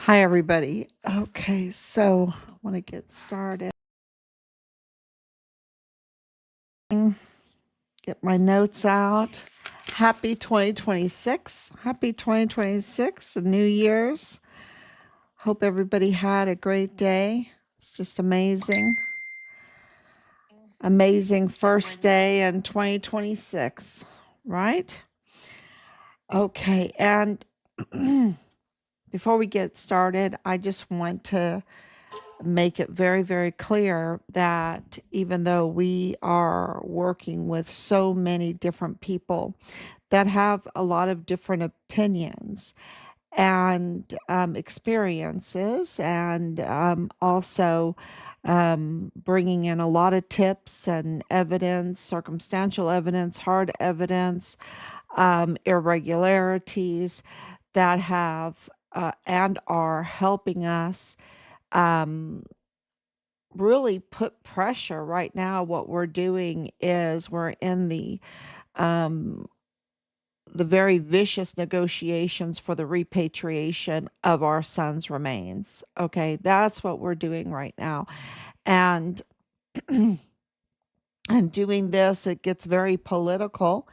Hi, everybody. Okay, so I want to get started. Get my notes out. Happy 2026. Happy 2026, New Year's. Hope everybody had a great day. It's just amazing. Amazing first day in 2026, right? Okay, and before we get started, I just want to make it very, very clear that even though we are working with so many different people that have a lot of different opinions and experiences, and also bringing in a lot of tips and evidence, circumstantial evidence, hard evidence, irregularities that have and are helping us um, really put pressure right now. What we're doing is we're in um, the very vicious negotiations for the repatriation of our son's remains. Okay, that's what we're doing right now, and and doing this, it gets very political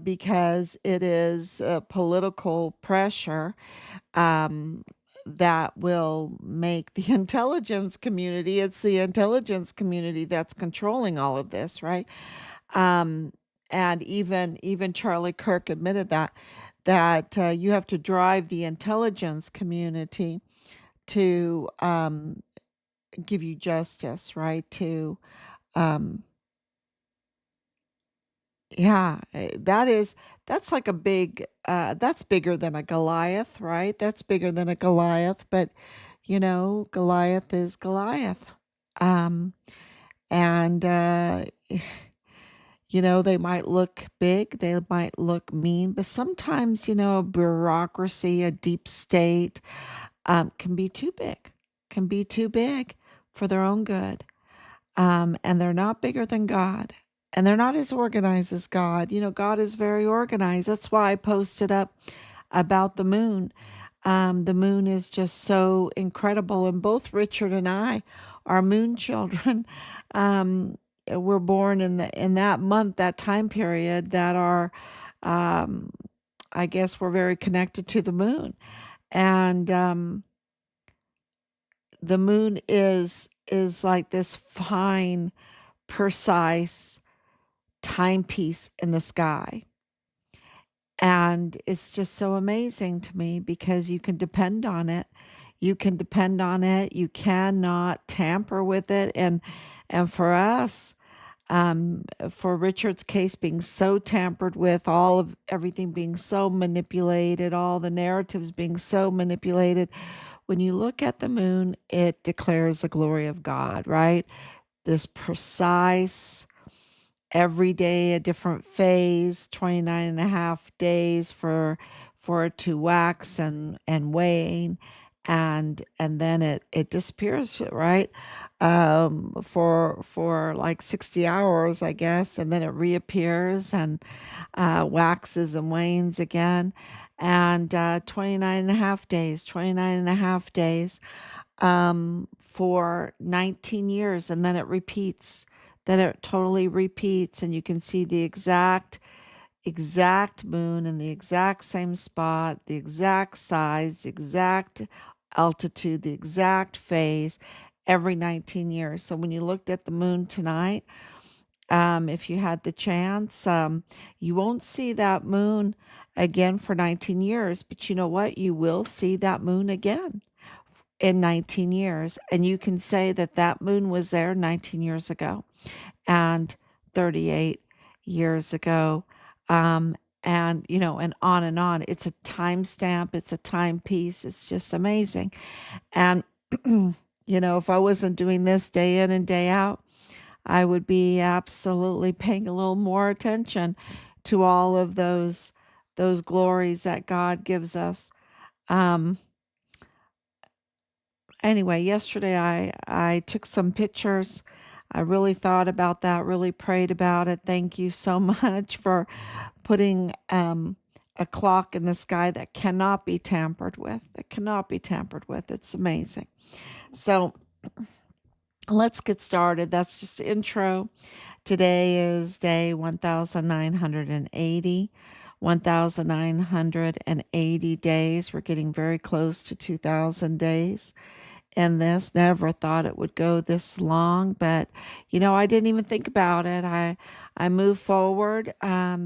because it is political pressure um, that will make the intelligence community, it's the intelligence community that's controlling all of this, right? Um, and even Charlie Kirk admitted that you have to drive the intelligence community to give you justice, right? To um, Yeah, that's like a big that's bigger than a Goliath, right? That's bigger than a Goliath, but Goliath is Goliath. Um and they might look big, they might look mean, but sometimes, a bureaucracy, a deep state can be too big, can be too big for their own good. And they're not bigger than God. And they're not as organized as God. God is very organized. That's why I posted up about the moon. The moon is just so incredible. And both Richard and I are moon children. We're born in that month, that time period that are, um, I guess, we're very connected to the moon. And the moon is like this fine, precise timepiece in the sky. And it's just so amazing to me because you can depend on it. You can depend on it. You cannot tamper with it. And for us, for Richard's case being so tampered with, all of everything being so manipulated, all the narratives being so manipulated, when you look at the moon, it declares the glory of God, right? This precise, every day a different phase, 29 and a half days for it to wax and wane, and then it disappears, right? For like 60 hours, I guess, and then it reappears and waxes and wanes again. And 29 and a half days, 29 and a half days for 19 years, and then it repeats. Then it totally repeats, and you can see the exact moon in the exact same spot, the exact size, the exact altitude, the exact phase every 19 years. So when you looked at the moon tonight, if you had the chance, you won't see that moon again for 19 years, but you know what? You will see that moon again in 19 years. And you can say that that moon was there 19 years ago and 38 years ago. And, and on and on. It's a timestamp, it's a timepiece. It's just amazing. And, if I wasn't doing this day in and day out, I would be absolutely paying a little more attention to all of those glories that God gives us. Um, anyway, yesterday I took some pictures. I really thought about that, really prayed about it. Thank you so much for putting a clock in the sky that cannot be tampered with. That cannot be tampered with. It's amazing. So let's get started. That's just the intro. Today is day 1980. 1980 days. We're getting very close to 2000 days in this. Never thought it would go this long, but I didn't even think about it. I moved forward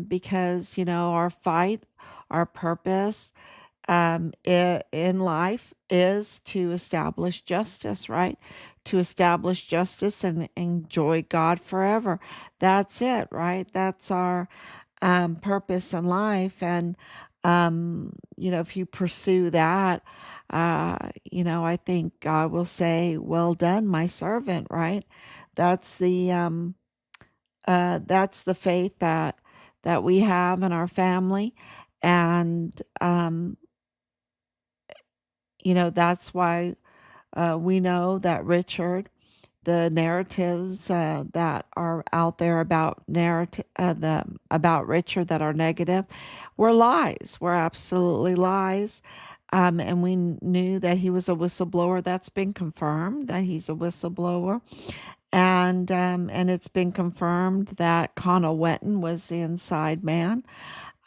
because our fight, our purpose in life is to establish justice, right? To establish justice and enjoy God forever. That's it, right? That's our purpose in life. And, if you pursue that, I think God will say, "Well done, my servant," right? That's the faith that we have in our family. And, that's why we know that Richard, the narratives that are out there about about Richard that are negative, were lies. Were absolutely lies. And we knew that he was a whistleblower. That's been confirmed that he's a whistleblower, and it's been confirmed that Connell Wetton was the inside man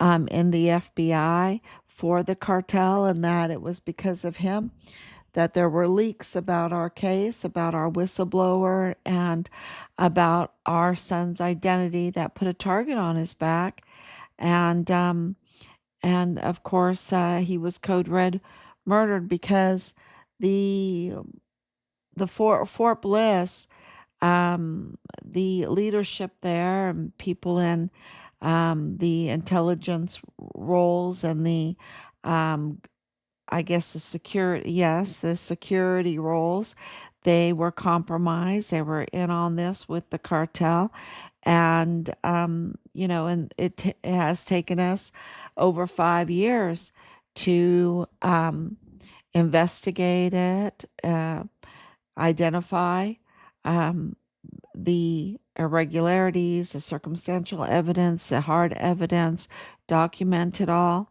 in the FBI for the cartel, and that it was because of him that there were leaks about our case, about our whistleblower, and about our son's identity that put a target on his back. And of course, he was code red murdered because the Fort Bliss, the leadership there, and people in the intelligence roles and the I guess the security roles, they were compromised. They were in on this with the cartel. And it has taken us over 5 years to investigate it, identify um, the irregularities, the circumstantial evidence, the hard evidence, document it all,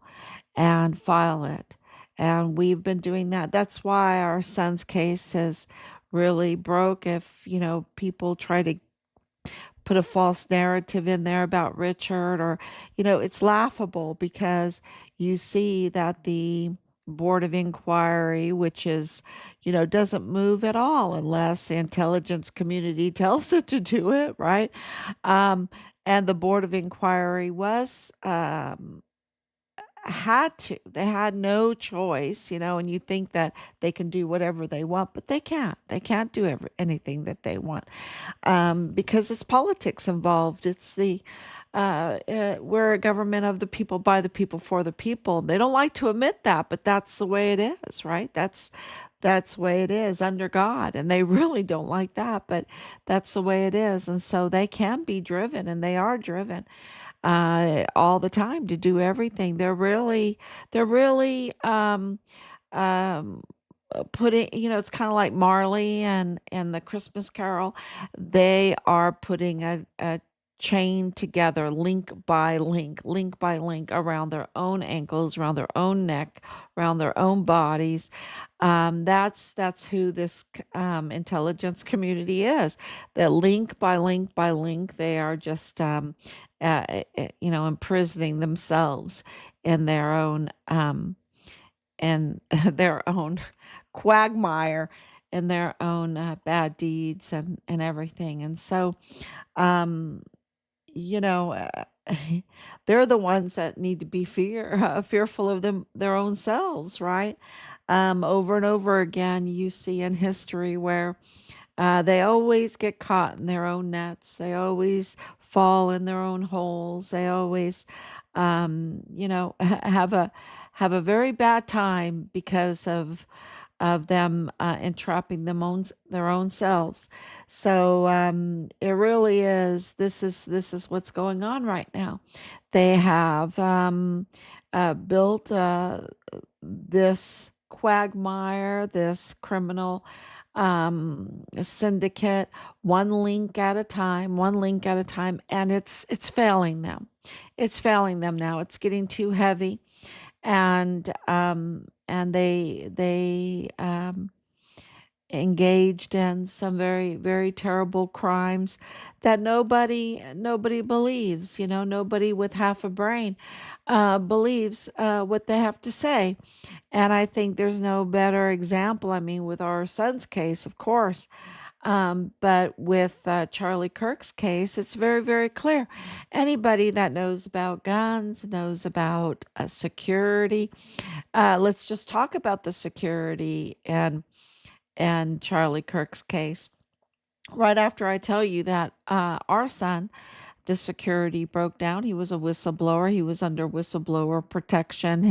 and file it. And we've been doing that. That's why our son's case is really broke. If, people try to put a false narrative in there about Richard, or, it's laughable because you see that the board of inquiry, which is, doesn't move at all unless the intelligence community tells it to do it, right? Um, and the board of inquiry was had to. They had no choice, and you think that they can do whatever they want, but they can't. They can't do anything that they want because it's politics involved. It's we're a government of the people, by the people, for the people. They don't like to admit that, but that's the way it is, right? That's the way it is under God, and they really don't like that, but that's the way it is. And so they can be driven, and they are driven all the time to do everything. They're really um, putting, it's kind of like Marley and the Christmas Carol. They are putting a chain together, link by link, around their own ankles, around their own neck, around their own bodies. That's who this intelligence community is. That link by link by link, they are just imprisoning themselves in their own and their own quagmire and their own bad deeds and everything. And so, um, you know, uh, they're the ones that need to be fearful of their own selves, right? Over and over again, you see in history where they always get caught in their own nets. They always fall in their own holes. They always, have a very bad time because of them entrapping their own selves. So it really is. This is what's going on right now. They have built this quagmire, this criminal syndicate, one link at a time, and it's failing them. It's failing them now. It's getting too heavy, and they engaged in some very very terrible crimes that nobody believes. Nobody with half a brain believes what they have to say. And I think there's no better example. I mean, with our son's case, of course, but with Charlie Kirk's case, it's very, very clear. Anybody that knows about guns, knows about security. Let's just talk about the security and Charlie Kirk's case. Right after I tell you that our son, the security broke down. He was a whistleblower. He was under whistleblower protection.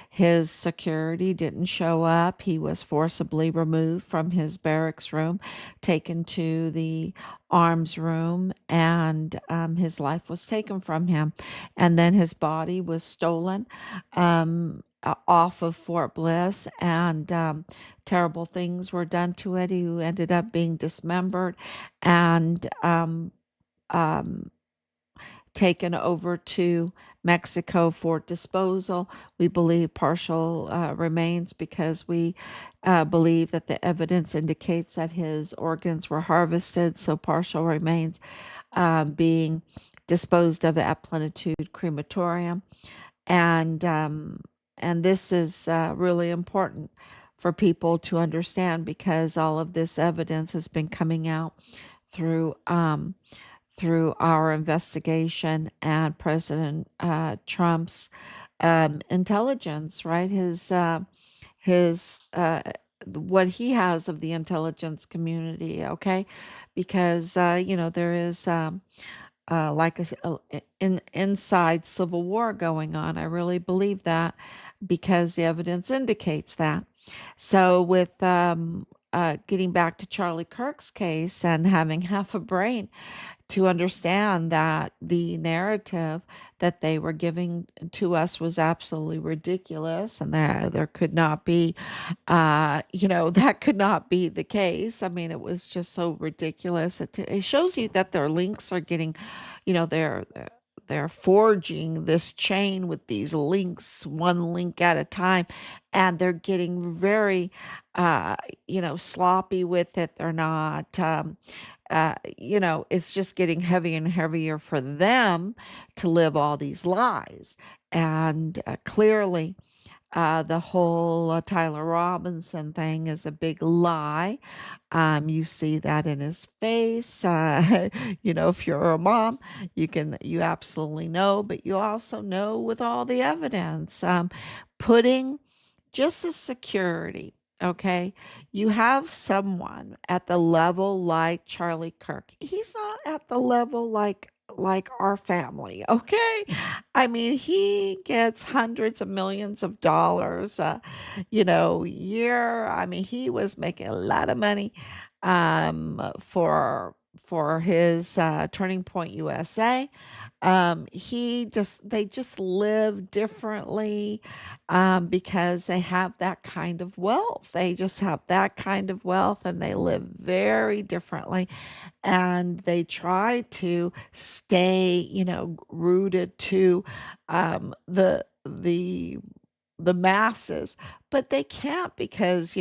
His security didn't show up. He was forcibly removed from his barracks room, taken to the arms room, and his life was taken from him. And then his body was stolen off of Fort Bliss, and terrible things were done to it. He ended up being dismembered and um, taken over to Mexico for disposal. We believe partial remains because we believe that the evidence indicates that his organs were harvested, so partial remains being disposed of at Plenitude Crematorium. And and this is really important for people to understand because all of this evidence has been coming out through through our investigation and President Trump's intelligence, right? His what he has of the intelligence community, okay? Because there is like inside civil war going on. I really believe that because the evidence indicates that. So with getting back to Charlie Kirk's case and having half a brain, to understand that the narrative that they were giving to us was absolutely ridiculous, and there could not be that could not be the case. I mean, it was just so ridiculous. It shows you that their links are getting, they're forging this chain with these links, one link at a time, and they're getting very sloppy with it. They're not it's just getting heavier and heavier for them to live all these lies. And clearly, the whole Tyler Robinson thing is a big lie. You see that in his face. If you're a mom, you absolutely know, but you also know with all the evidence. Putting just as security, okay? You have someone at the level like Charlie Kirk. He's not at the level like our family, okay? I mean, he gets hundreds of millions of dollars year. I mean, he was making a lot of money for his Turning Point USA. They just live differently because they have that kind of wealth. They just have that kind of wealth and they live very differently. And they try to stay, rooted to the masses, but they can't because,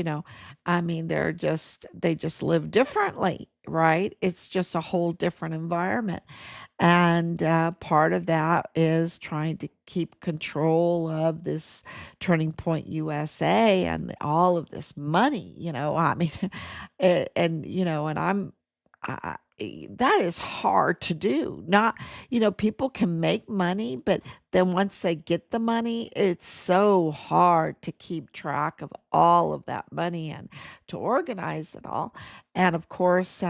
I mean, they just live differently, right? It's just a whole different environment. And part of that is trying to keep control of this Turning Point USA and all of this money, I mean, and that is hard to do. Not, people can make money, but then once they get the money, it's so hard to keep track of all of that money and to organize it all. And of course,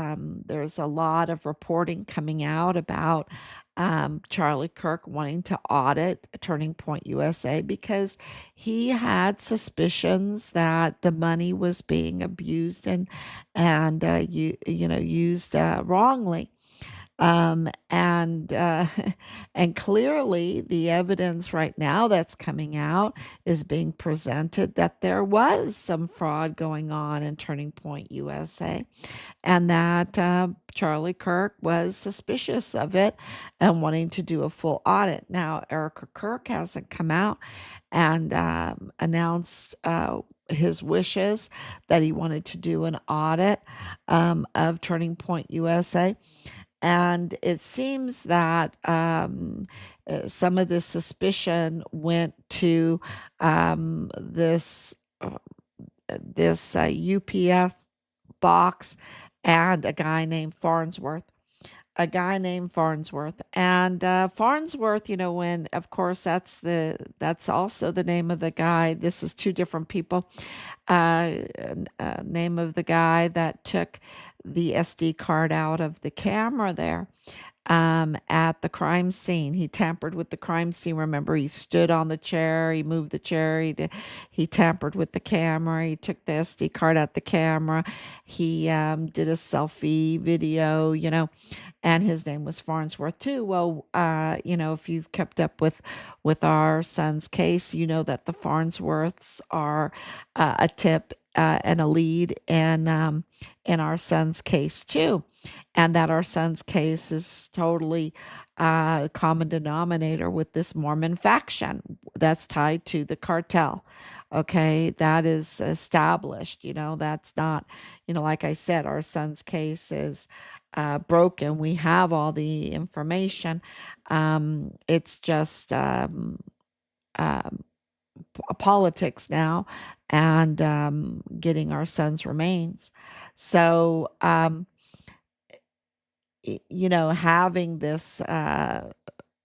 there's a lot of reporting coming out about Charlie Kirk wanting to audit Turning Point USA because he had suspicions that the money was being abused and used wrongly. And and clearly, the evidence right now that's coming out is being presented that there was some fraud going on in Turning Point USA, and that Charlie Kirk was suspicious of it and wanting to do a full audit. Now, Erica Kirk hasn't come out and announced his wishes that he wanted to do an audit of Turning Point USA. And it seems that some of the suspicion went to this UPS box and a guy named Farnsworth. And Farnsworth, when of course that's also the name of the guy. This is two different people. Name of the guy that took the SD card out of the camera there at the crime scene. He tampered with the crime scene. Remember, he stood on the chair, he moved the chair, he tampered with the camera, he took the SD card out the camera, he did a selfie video, and his name was Farnsworth too. Well, if you've kept up with our son's case, you know that the Farnsworths are a tip and a lead in our son's case too, and that our son's case is totally a common denominator with this Mormon faction that's tied to the cartel. Okay, that is established. That's not, like I said, our son's case is broken. We have all the information. It's just politics now and getting our son's remains. So, having this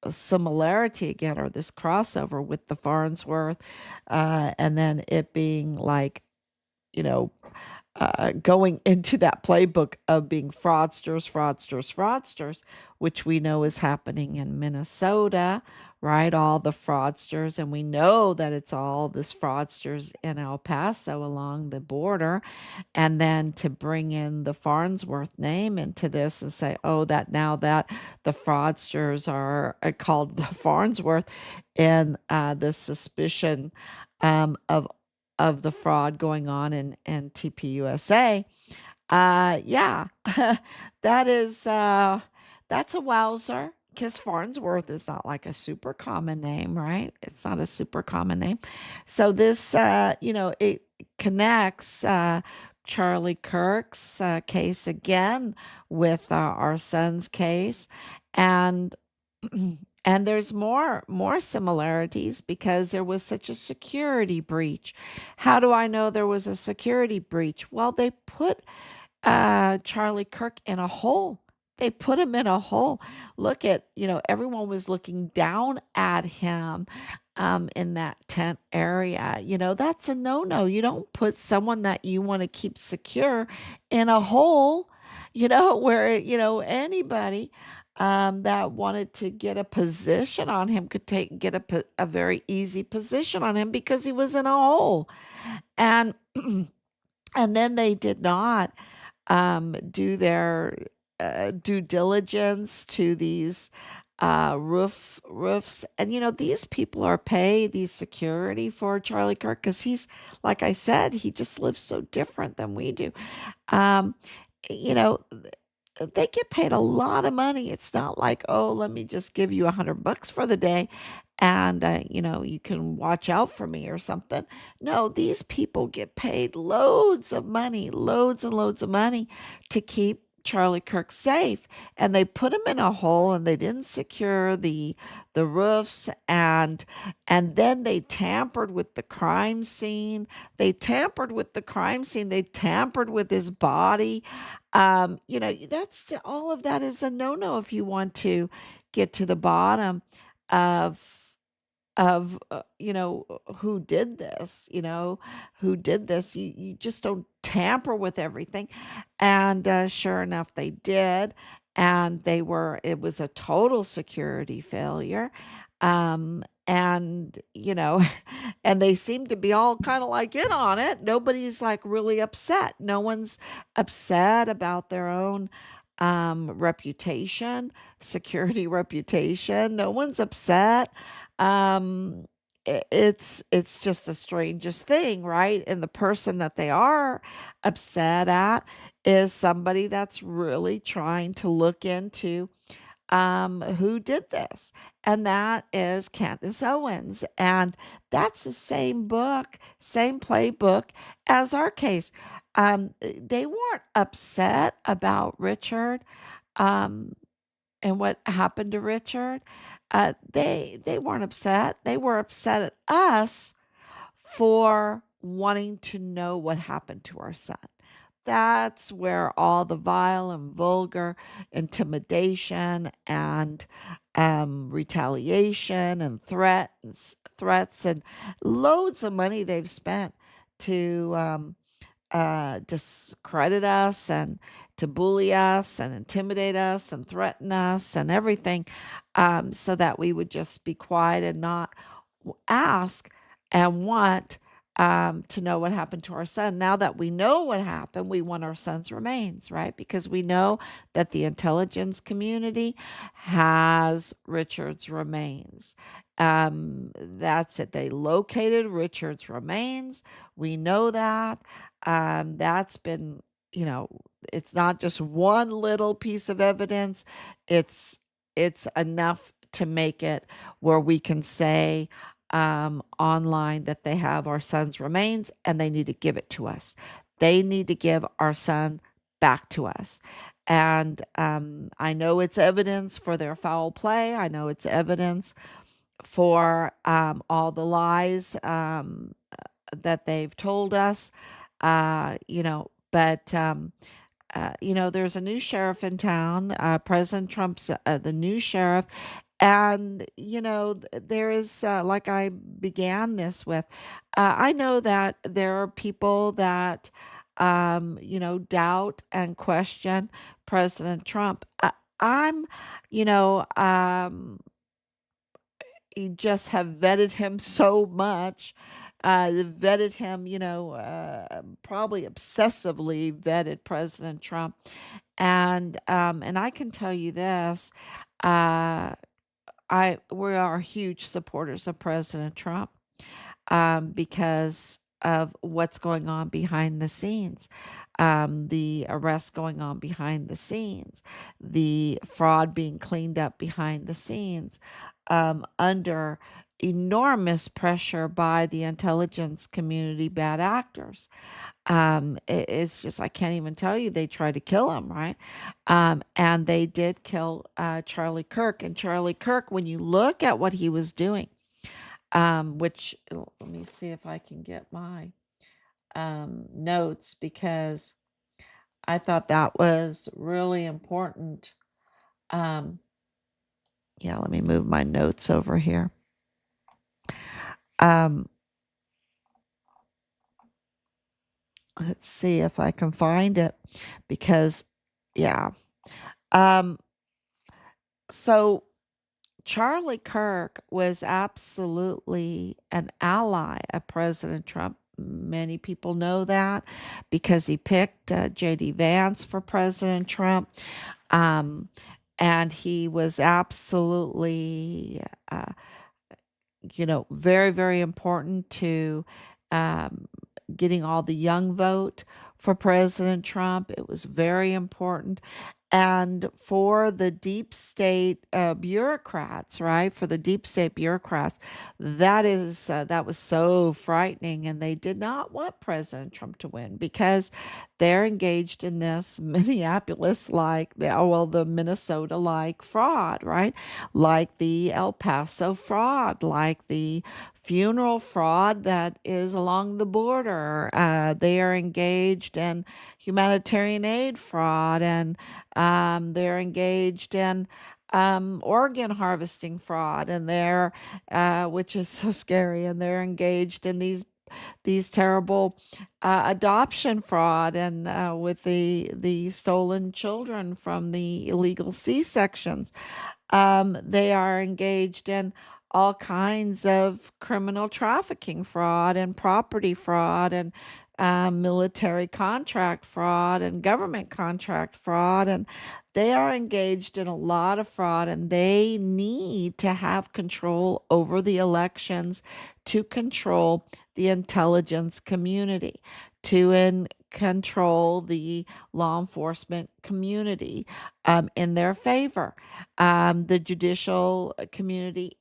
similarity again or this crossover with the Farnsworth, and then it being like, you know, going into that playbook of being fraudsters, fraudsters, fraudsters, which we know is happening in Minnesota, right? All the fraudsters, and we know that it's all this fraudsters in El Paso along the border, and then to bring in the Farnsworth name into this and say, oh, that now that the fraudsters are called the Farnsworth, and the suspicion of the fraud going on in TPUSA. Yeah, that is that's a wowzer. Because Farnsworth is not like a super common name, right? It's not a super common name. So this, it connects Charlie Kirk's case again with our son's case, and and there's more similarities because there was such a security breach. How do I know there was a security breach? Well, they put Charlie Kirk in a hole. They put him in a hole. Look at, everyone was looking down at him in that tent area. That's a no-no. You don't put someone that you want to keep secure in a hole, where, anybody that wanted to get a position on him could get a very easy position on him because he was in a hole. And and then they did not do their due diligence to these roofs. And these people are paid these security for Charlie Kirk because he's, like I said, he just lives so different than we do. Um, you know, they get paid a lot of money. It's not like, oh, let me just give you $100 for the day and you can watch out for me or something. No, these people get paid loads of money, loads and loads of money to keep Charlie Kirk safe, and they put him in a hole and they didn't secure the roofs, and then they tampered with the crime scene. They tampered with his body. All of that is a no-no if you want to get to the bottom of who did this. You just don't tamper with everything. And sure enough, they did, and it was a total security failure. And and they seem to be all kind of like in on it. Nobody's like really upset. No one's upset about their own reputation, security reputation. No one's upset. Um, it's just the strangest thing, right? And the person that they are upset at is somebody that's really trying to look into who did this, and that is Candace Owens. And that's the same book, same playbook as our case. They weren't upset about Richard um, and what happened to Richard. They weren't upset. They were upset at us for wanting to know what happened to our son. That's where all the vile and vulgar intimidation and retaliation and threats and loads of money they've spent to discredit us and to bully us and intimidate us and threaten us and everything, so that we would just be quiet and not ask and want to know what happened to our son. Now that we know what happened, we want our son's remains, right? Because we know that the intelligence community has Richard's remains. That's it. They located Richard's remains. We know that. That's been, you know, it's not just one little piece of evidence. It's it's enough to make it where we can say online that they have our son's remains and they need to give it to us. They need to give our son back to us. And I know it's evidence for their foul play. I know it's evidence for all the lies that they've told us. But there's a new sheriff in town. President Trump's the new sheriff. And, there is, like I began this with, I know that there are people that, doubt and question President Trump. I'm, you know, you just have vetted him so much, vetted him, probably obsessively vetted President Trump. And I can tell you this, uh, we are huge supporters of President Trump because of what's going on behind the scenes, the arrests going on behind the scenes, the fraud being cleaned up behind the scenes, under enormous pressure by the intelligence community bad actors. It's just, I can't even tell you, they tried to kill him, right? And they did kill Charlie Kirk. And Charlie Kirk, when you look at what he was doing, which let me see if I can get my notes, because I thought that was really important. Yeah, let me move my notes over here. Um, let's see if I can find it, because, yeah. Um, so Charlie Kirk was absolutely an ally of President Trump. Many people know that because he picked J.D. Vance for President Trump. Um, and he was absolutely, very, very important to um, getting all the young vote for President Trump. It was very important. And for the deep state bureaucrats, right? For the deep state bureaucrats, that was so frightening, and they did not want President Trump to win because they're engaged in this the Minnesota like fraud, right? Like the El Paso fraud, like the funeral fraud that is along the border. They are engaged in humanitarian aid fraud, and they're engaged in organ harvesting fraud, and which is so scary, and they're engaged in these terrible adoption fraud, and with the stolen children from the illegal C-sections. They are engaged in all kinds of criminal trafficking fraud and property fraud, and military contract fraud and government contract fraud, and they are engaged in a lot of fraud, and they need to have control over the elections to control the intelligence community, control the law enforcement community in their favor, the judicial community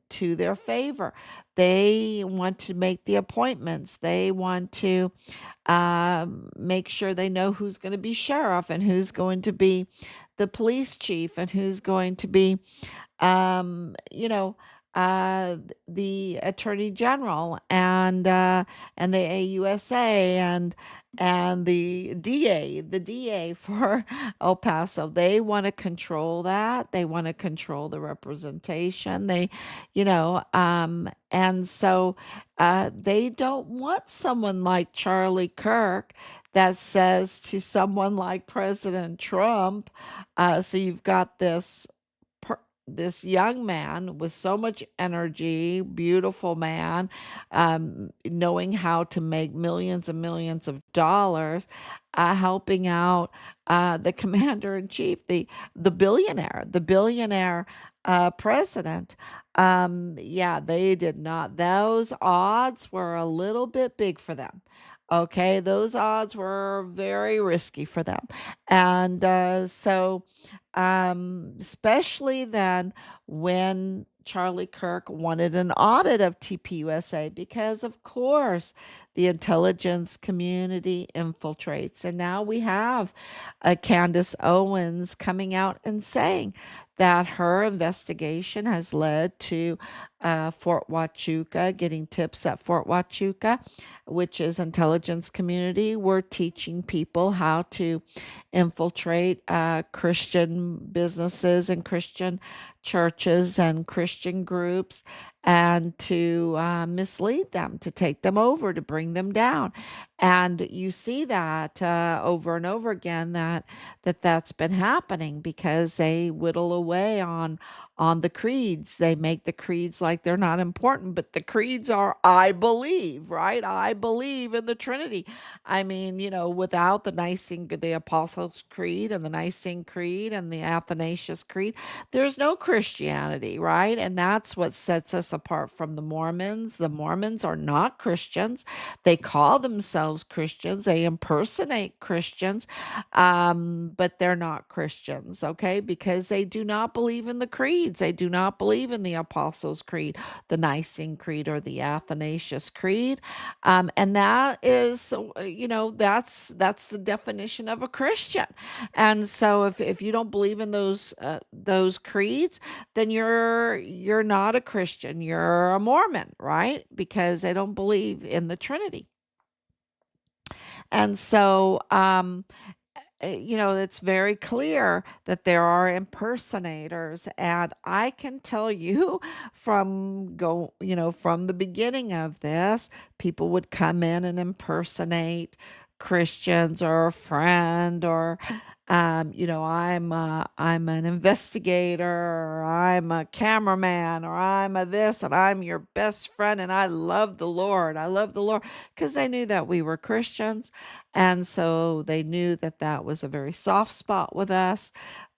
to their favor. They want to make the appointments. They want to make sure they know who's going to be sheriff and who's going to be the police chief and who's going to be you know, the attorney general and the AUSA and the DA for El Paso. They want to control that. They want to control the representation. And so they don't want someone like Charlie Kirk that says to someone like President Trump, so you've got this young man with so much energy, beautiful man, knowing how to make millions and millions of dollars, helping out the commander in chief, the billionaire president. Yeah, they did not. Those odds were a little bit big for them. Okay, those odds were very risky for them. And especially then when Charlie Kirk wanted an audit of TPUSA because, of course, the intelligence community infiltrates. And now we have Candace Owens coming out and saying that her investigation has led to Fort Huachuca, getting tips at Fort Huachuca, which is intelligence community. We're teaching people how to infiltrate Christian businesses and Christian churches and Christian groups and to mislead them, to take them over, to bring them down. And you see that over and over again that's been happening because they whittle away on the creeds. They make the creeds like they're not important, but the creeds are I believe, right? I believe in the Trinity. I mean, without the Apostles' Creed and the Nicene Creed and the Athanasius Creed, there's no Christianity, right? And that's what sets us apart from the Mormons. The Mormons are not Christians. They call themselves Christians. They impersonate Christians, but they're not Christians, okay? Because they do not believe in the creeds. They do not believe in the Apostles' Creed, the Nicene Creed, or the Athanasius Creed. And that is, that's the definition of a Christian. And so if you don't believe in those creeds, then you're not a Christian. You're a Mormon, right? Because they don't believe in the Trinity. And so it's very clear that there are impersonators, and I can tell you from the beginning of this, people would come in and impersonate Christians or a friend, or I'm an investigator, or I'm a cameraman, or I'm a this, and I'm your best friend, and I love the Lord. I love the Lord, because they knew that we were Christians, and so they knew that that was a very soft spot with us,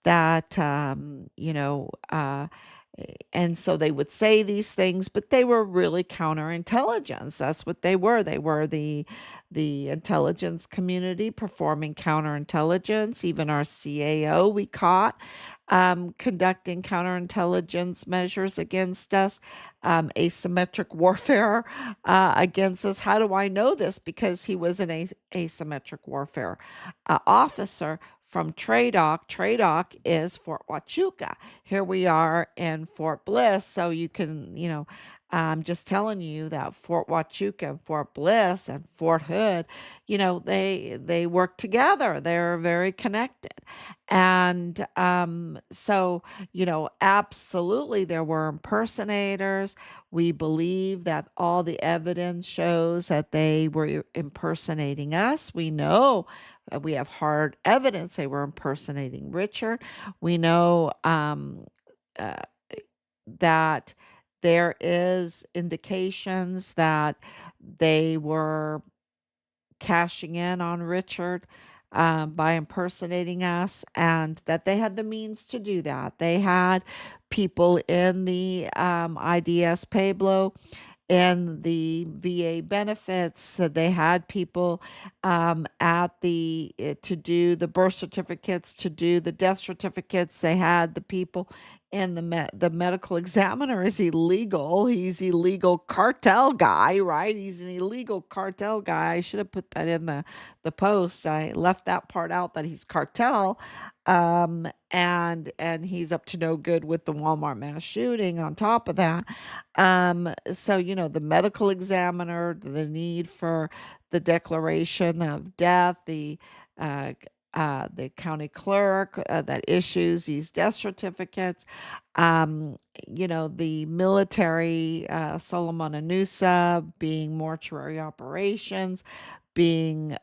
that, and so they would say these things, but they were really counterintelligence. That's what they were. They were the intelligence community performing counterintelligence. Even our CAO we caught conducting counterintelligence measures against us, asymmetric warfare against us. How do I know this? Because he was an asymmetric warfare officer from TRADOC. TRADOC is Fort Huachuca. Here we are in Fort Bliss, so you can, I'm just telling you that Fort Huachuca and Fort Bliss and Fort Hood, they work together. They're very connected. And so, absolutely there were impersonators. We believe that all the evidence shows that they were impersonating us. We know we have hard evidence they were impersonating Richard. We know uh, that there is indications that they were cashing in on Richard by impersonating us, and that they had the means to do that. They had people in the IDS Pueblo and the VA benefits. That they had people at the to do the birth certificates, to do the death certificates. They had the people, and the medical examiner is illegal. He's illegal cartel guy, right? He's an illegal cartel guy. I should have put that in the post. I left that part out, that he's cartel. And he's up to no good with the Walmart mass shooting on top of that. So, the medical examiner, the need for the declaration of death, uh, the county clerk that issues these death certificates, um, the military, Solomon Anusa being mortuary operations, being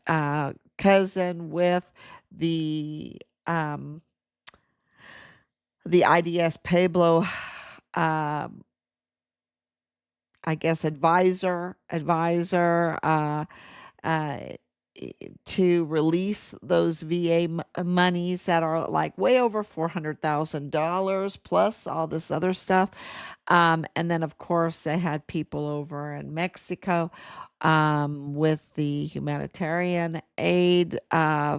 cousin with the um, the IDS Pueblo, um, I guess, advisor, uh, to release those VA monies that are like way over $400,000 plus all this other stuff. And then, of course, they had people over in Mexico with the humanitarian aid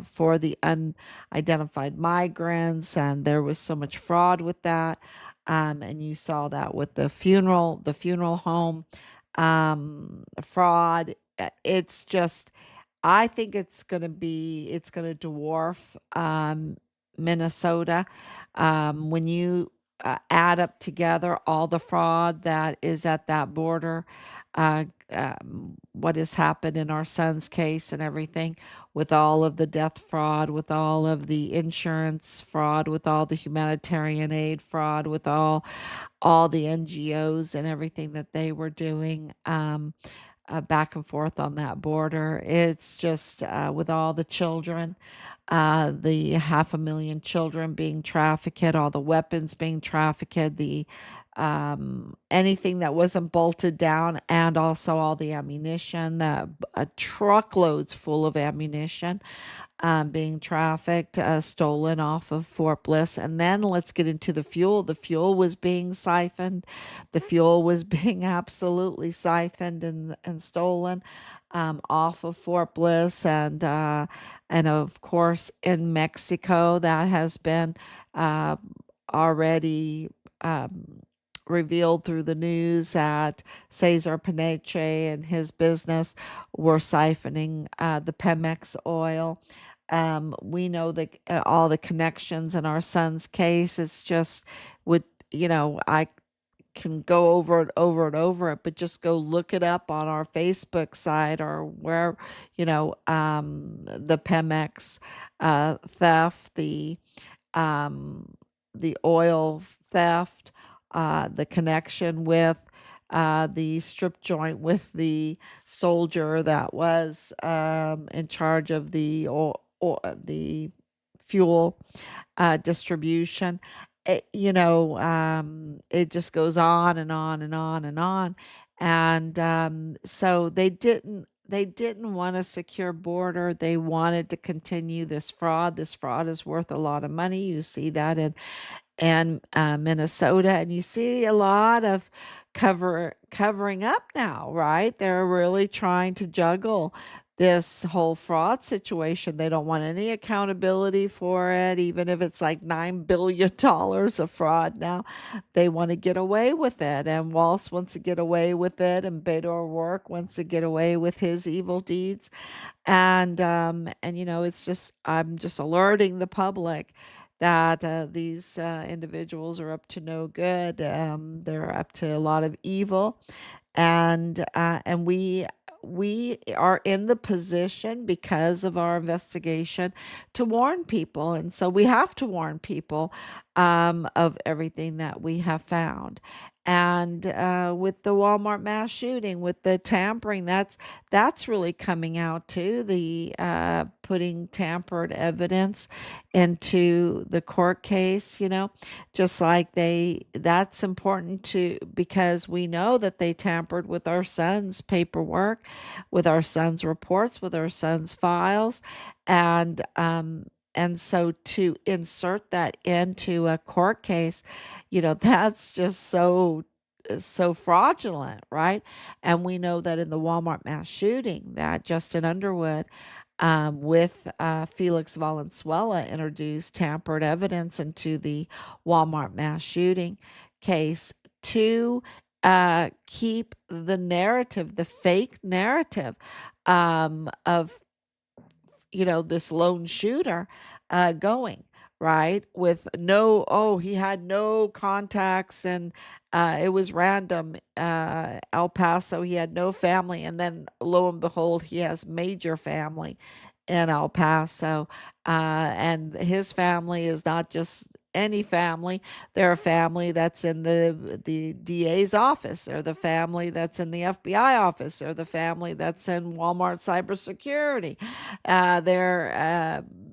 for the unidentified migrants, and there was so much fraud with that. And you saw that with the funeral home fraud. It's just, I think it's going to dwarf Minnesota when you add up together all the fraud that is at that border. Uh, what has happened in our son's case and everything, with all of the death fraud, with all of the insurance fraud, with all the humanitarian aid fraud, with all the NGOs and everything that they were doing. Back and forth on that border. It's just with all the children, the 500,000 children being trafficked, all the weapons being trafficked, the anything that wasn't bolted down, and also all the ammunition, that truckloads full of ammunition being trafficked, stolen off of Fort Bliss. And then let's get into the fuel. The fuel was being siphoned. The fuel was being absolutely siphoned and stolen off of Fort Bliss, and of course in Mexico that has been uh, already. Revealed through the news that Cesar Peniche and his business were siphoning the Pemex oil. We know that all the connections in our son's case. It's just, would I can go over it over and over it, but just go look it up on our Facebook site or where, the Pemex theft, um, the oil theft, the connection with the strip joint with the soldier that was in charge of the fuel distribution. It just goes on and on and on and on. And so they didn't want a secure border. They wanted to continue this fraud. This fraud is worth a lot of money. You see that in Minnesota, and you see a lot of covering up now, right? They're really trying to juggle this whole fraud situation. They don't want any accountability for it, even if it's like $9 billion of fraud now. They want to get away with it, and Waltz wants to get away with it, and Beto O'Rourke wants to get away with his evil deeds. And it's just, I'm just alerting the public that these individuals are up to no good. They're up to a lot of evil, and we are in the position, because of our investigation, to warn people, and so we have to warn people of everything that we have found. And with the Walmart mass shooting, with the tampering, that's really coming out too. The putting tampered evidence into the court case, just like that's important to because we know that they tampered with our son's paperwork, with our son's reports, with our son's files, and so to insert that into a court case, that's just so fraudulent, right? And we know that in the Walmart mass shooting, that Justin Underwood, with Felix Valenzuela, introduced tampered evidence into the Walmart mass shooting case to keep the narrative, the fake narrative, of this lone shooter going, right? With no, oh, he had no contacts and it was random. El Paso, he had no family. And then lo and behold, he has major family in El Paso. And his family is not just any family. They're a family that's in the DA's office, or the family that's in the FBI office, or the family that's in Walmart cybersecurity.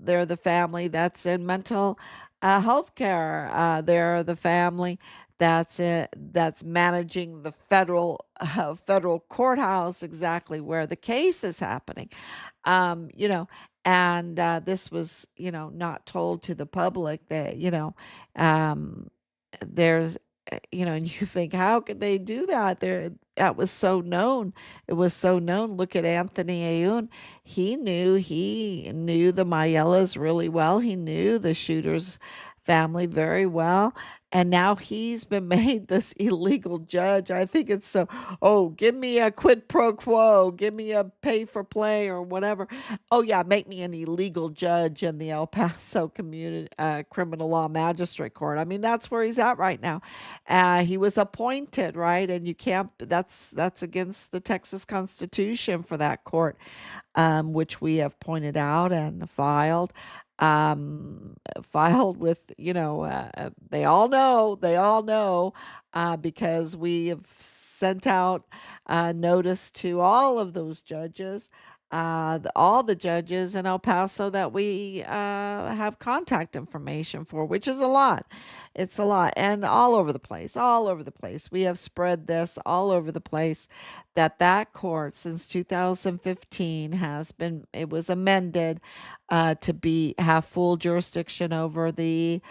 They're the family that's in mental health care. They're the family that's managing the federal courthouse, exactly where the case is happening. Um, you know, and this was not told to the public that um, there's and you think, how could they do that? That was so known. It was so known. Look at Anthony Ayun. He knew the Mayellas really well. He knew the shooter's family very well. And now he's been made this illegal judge. I think it's so, oh, give me a quid pro quo, give me a pay for play or whatever. Oh, yeah, make me an illegal judge in the El Paso Community Criminal Law Magistrate Court. I mean, that's where he's at right now. He was appointed, right? And you can't, that's against the Texas Constitution for that court, which we have pointed out and filed with, they all know, because we have sent out notice to all of those judges, all the judges in El Paso that we have contact information for, which is a lot. It's a lot. And all over the place, all over the place. We have spread this all over the place, that court since 2015 it was amended to have full jurisdiction over the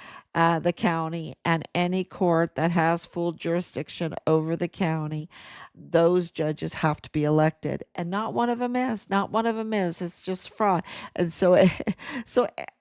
county, and any court that has full jurisdiction over the county, those judges have to be elected, and not one of them is. Not one of them is. It's just fraud. And so,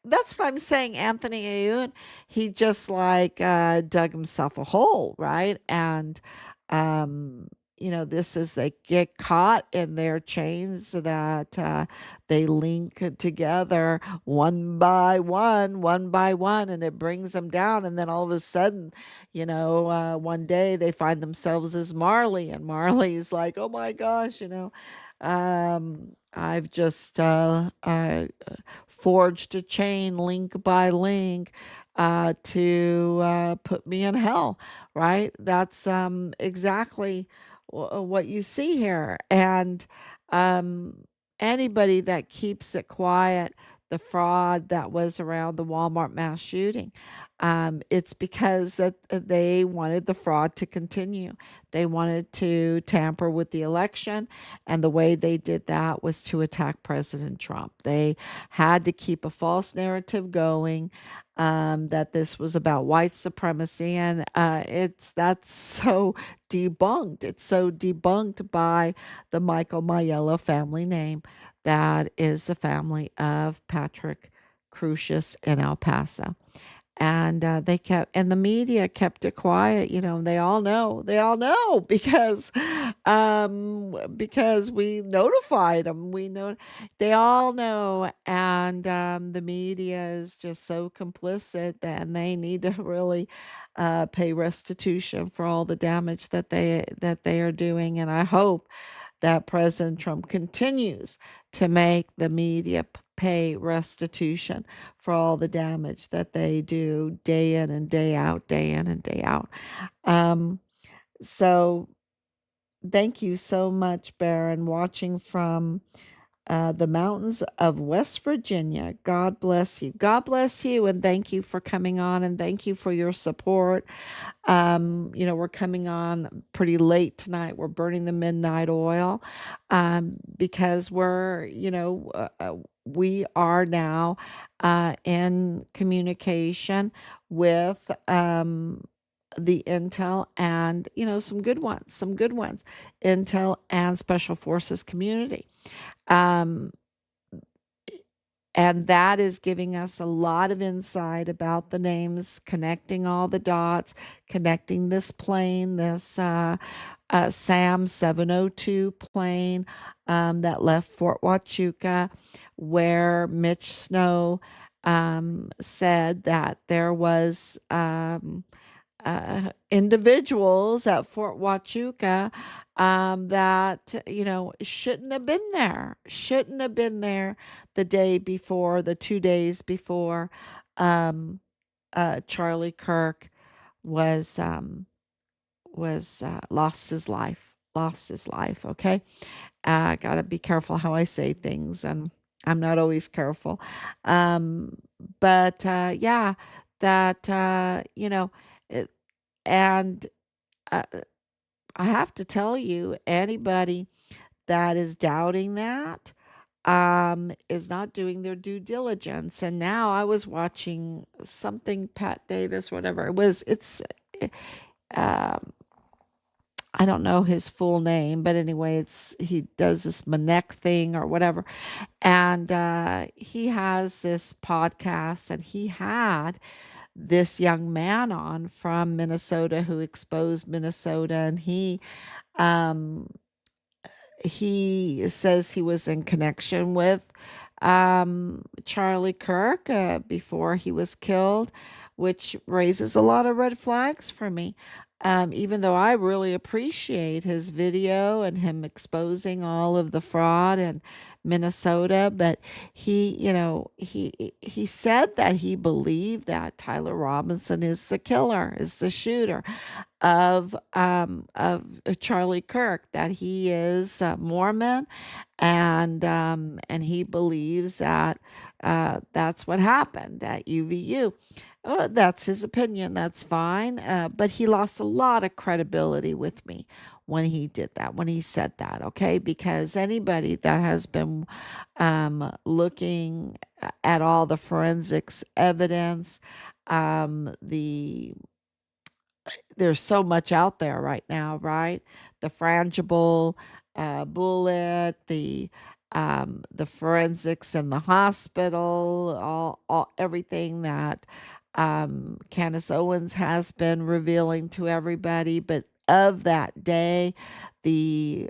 that's what I'm saying. Anthony Ayun, he just like dug himself a hole, right? And um, this is they get caught in their chains that they link together one by one, and it brings them down. And then all of a sudden, one day they find themselves as Marley, and Marley's like, oh my gosh, I've just forged a chain link by link to put me in hell, right? That's exactly what you see here. And um, anybody that keeps it quiet, the fraud that was around the Walmart mass shooting, it's because that they wanted the fraud to continue. They wanted to tamper with the election, and the way they did that was to attack President Trump. They had to keep a false narrative going, that this was about white supremacy, and that's so debunked. It's so debunked by the Michael Mayella family name, that is the family of Patrick Crucius in El Paso. And and the media kept it quiet. They all know because we notified them. They all know. And the media is just so complicit, and they need to really pay restitution for all the damage that they are doing. And I hope that President Trump continues to make the media pay restitution for all the damage that they do day in and day out, day in and day out. Um, So thank you so much, Baron, watching from the mountains of West Virginia. God bless you. God bless you, and thank you for coming on, and thank you for your support. We're coming on pretty late tonight. We're burning the midnight oil because we are now in communication with the intel and, some good ones, intel and special forces community. Um, and that is giving us a lot of insight about the names, connecting all the dots, connecting this plane, this SAM 702 plane that left Fort Huachuca, where Mitch Snow said that there was individuals at Fort Huachuca that shouldn't have been there the day before, the 2 days before um, Charlie Kirk was lost his life. Okay, gotta be careful how I say things, and I'm not always careful. Um, but yeah, that it, and uh, I have to tell you, anybody that is doubting that is not doing their due diligence. And now I was watching something, Pat Davis, whatever it was. Eh, um, I don't know his full name, but anyway, he does this Manek thing or whatever, and he has this podcast, and he had this young man on from Minnesota who exposed Minnesota, and um, he says he was in connection with Charlie Kirk before he was killed, which raises a lot of red flags for me. Even though I really appreciate his video and him exposing all of the fraud in Minnesota, but he said that he believed that Tyler Robinson is the killer, is the shooter of Charlie Kirk, that he is Mormon, and he believes that that's what happened at UVU. That's his opinion. That's fine. But he lost a lot of credibility with me when he did that, when he said that. Okay, because anybody that has been looking at all the forensics evidence, the there's so much out there right now, right? The frangible bullet, the forensics in the hospital, all everything that Candace Owens has been revealing to everybody. But of that day, the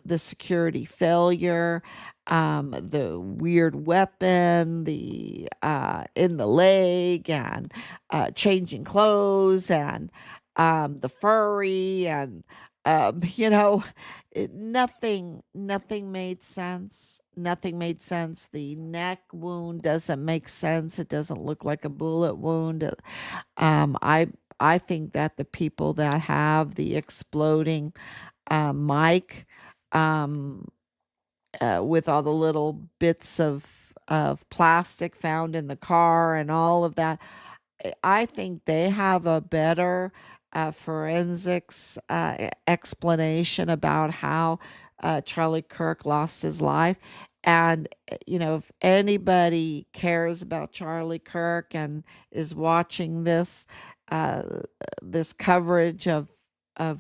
the security failure, the weird weapon, the in the leg, and changing clothes, and the furry, and nothing made sense. Nothing made sense. The neck wound doesn't make sense. It doesn't look like a bullet wound. I think that the people that have the exploding mic, um, with all the little bits of plastic found in the car and all of that. I think they have a better forensics explanation about how Charlie Kirk lost his life. And, if anybody cares about Charlie Kirk and is watching uh, this coverage of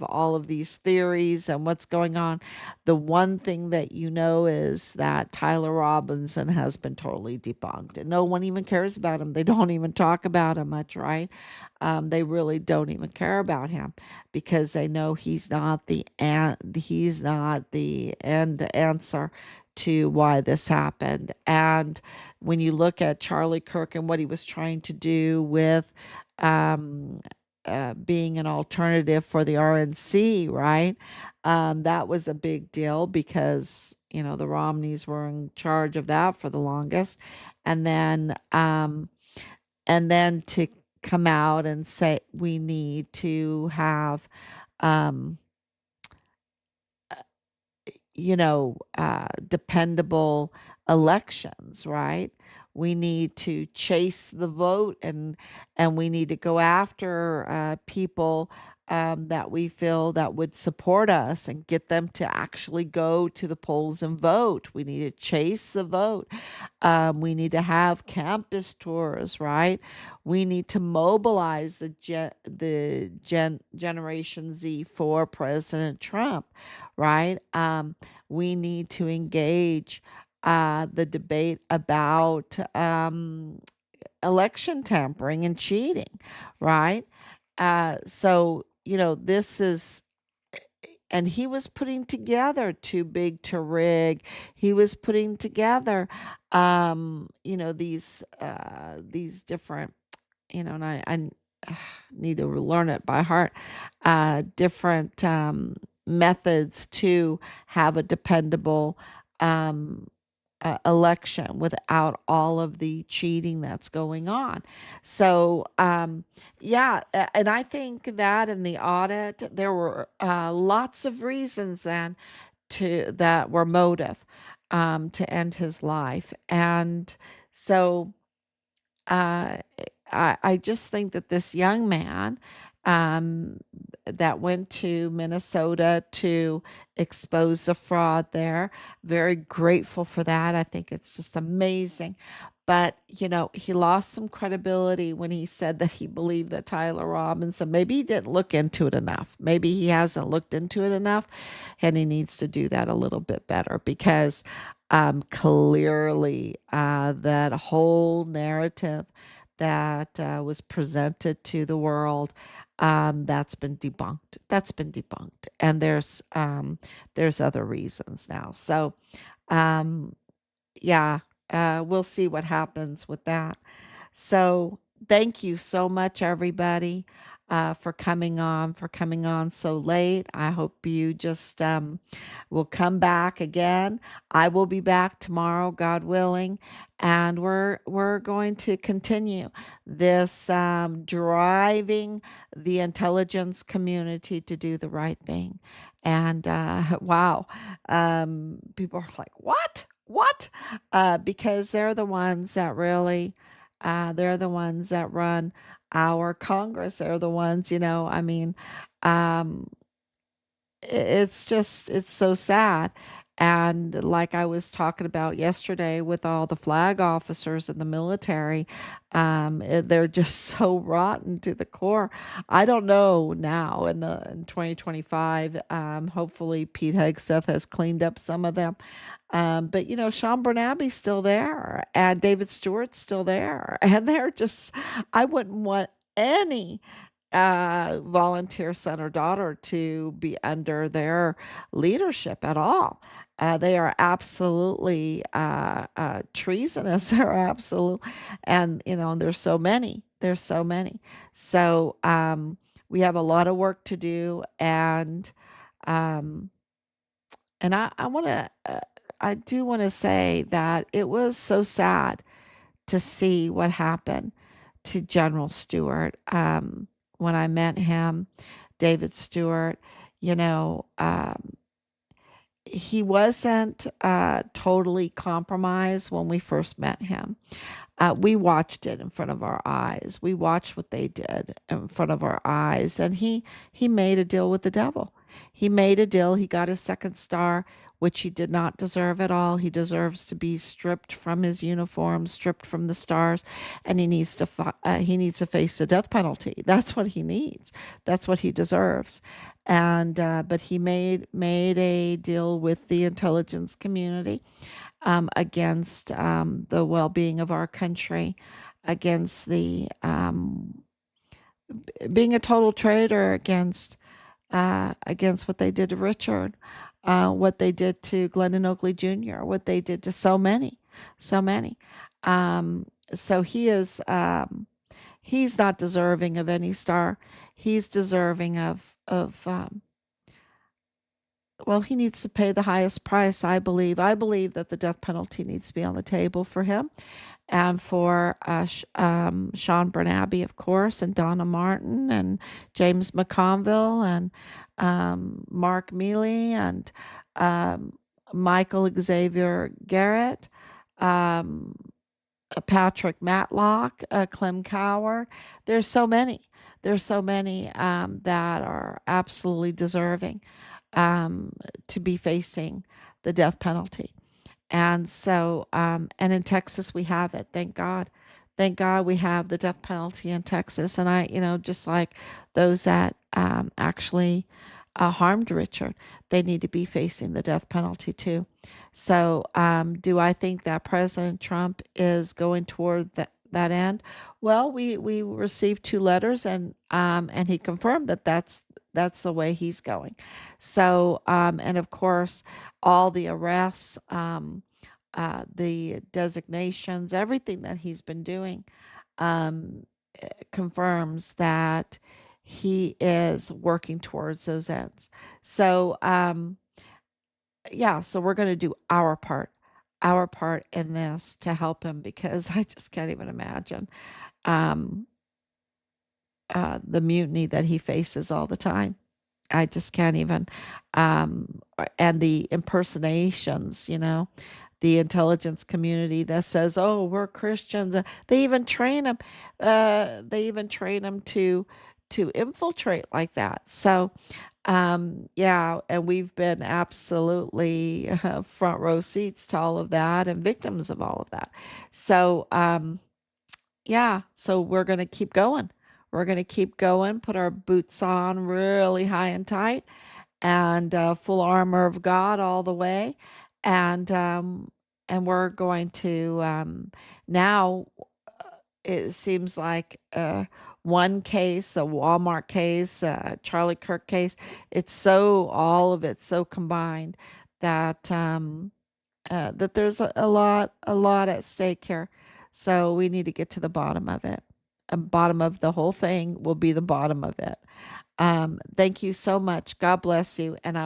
all of these theories and what's going on, the one thing that you know is that Tyler Robinson has been totally debunked, and no one even cares about him. They don't even talk about him much, right? They really don't even care about him because they know he's not the end answer to why this happened. And when you look at Charlie Kirk and what he was trying to do with um, being an alternative for the RNC, right? That was a big deal because the Romneys were in charge of that for the longest, and then to come out and say we need to have um, dependable elections, right? We need to chase the vote, and we need to go after people that we feel that would support us and get them to actually go to the polls and vote. We need to chase the vote. We need to have campus tours, right? We need to mobilize Generation Z for President Trump, right? We need to engage the debate about election tampering and cheating, right? This is, and he was putting together too big to rig. He was putting together, these different, and I need to learn it by heart, different methods to have a dependable um, election without all of the cheating that's going on. So, yeah, and I think that in the audit, there were lots of reasons then that were motive to end his life. And so, uh, I just think that this young man um, that went to Minnesota to expose the fraud there, very grateful for that. I think it's just amazing. But, he lost some credibility when he said that he believed that Tyler Robinson, maybe he didn't look into it enough. Maybe he hasn't looked into it enough, and he needs to do that a little bit better because clearly that whole narrative that was presented to the world, that's been debunked. That's been debunked, and there's other reasons now. So, um, yeah, we'll see what happens with that. So thank you so much, everybody, for coming on so late. I hope you just will come back again. I will be back tomorrow, God willing, and we're going to continue this driving the intelligence community to do the right thing. And wow, people are like, what? What? Because they're the ones that really, they're the ones that run our Congress. They're the ones, I mean, um, it's just, it's so sad. And like I was talking about yesterday with all the flag officers in the military, they're just so rotten to the core. I don't know now in 2025. Hopefully Pete Hegseth has cleaned up some of them. But Sean Bernabe's still there, and David Stewart's still there, and they're just, I wouldn't want any volunteer son or daughter to be under their leadership at all. They are absolutely treasonous. They're absolute, and there's so many. There's so many. So we have a lot of work to do, um, and I want to, I do want to say that it was so sad to see what happened to General Stewart. When I met him, David Stewart, you know, um, he wasn't totally compromised when we first met him. We watched it in front of our eyes. We watched what they did in front of our eyes, and he made a deal with the devil. He made a deal. He got his second star, which he did not deserve at all. He deserves to be stripped from his uniform, stripped from the stars, and he needs to face the death penalty. That's what he needs. That's what he deserves. And but he made a deal with the intelligence community against the well-being of our country, against the being a total traitor against what they did to Richard, what they did to Glennon Oakley Jr., what they did to so many, so many. So he's not deserving of any star. He's deserving of well, he needs to pay the highest price, I believe. I believe that the death penalty needs to be on the table for him and for Sean Bernabe, of course, and Donna Martin and James McConville and Mark Mealy and um, Michael Xavier Garrett, um, Patrick Matlock, Clem Coward. There's so many. There's so many that are absolutely deserving um, to be facing the death penalty. And so, and in Texas, we have it. Thank God. Thank God we have the death penalty in Texas. And just like those that actually harmed Richard, they need to be facing the death penalty too. So, do I think that President Trump is going toward that end? Well, we received two letters, and he confirmed that that's the way he's going. So, and of course, all the arrests, the designations, everything that he's been doing um, confirms that he is working towards those ends. So, yeah, so we're going to do our part in this to help him because I just can't even imagine um, the mutiny that he faces all the time. I just can't even. And the impersonations, the intelligence community that says, "Oh, we're Christians." They even train them. They even train them to infiltrate like that. So, yeah, and we've been absolutely front row seats to all of that and victims of all of that. So, yeah, so we're gonna keep going. We're gonna keep going. Put our boots on really high and tight and full armor of God all the way, and we're going to now. It seems like one case, a Walmart case, a Charlie Kirk case. It's so all of it so combined that that there's a lot at stake here. So we need to get to the bottom of it. And bottom of the whole thing will be the bottom of it. Thank you so much. God bless you. And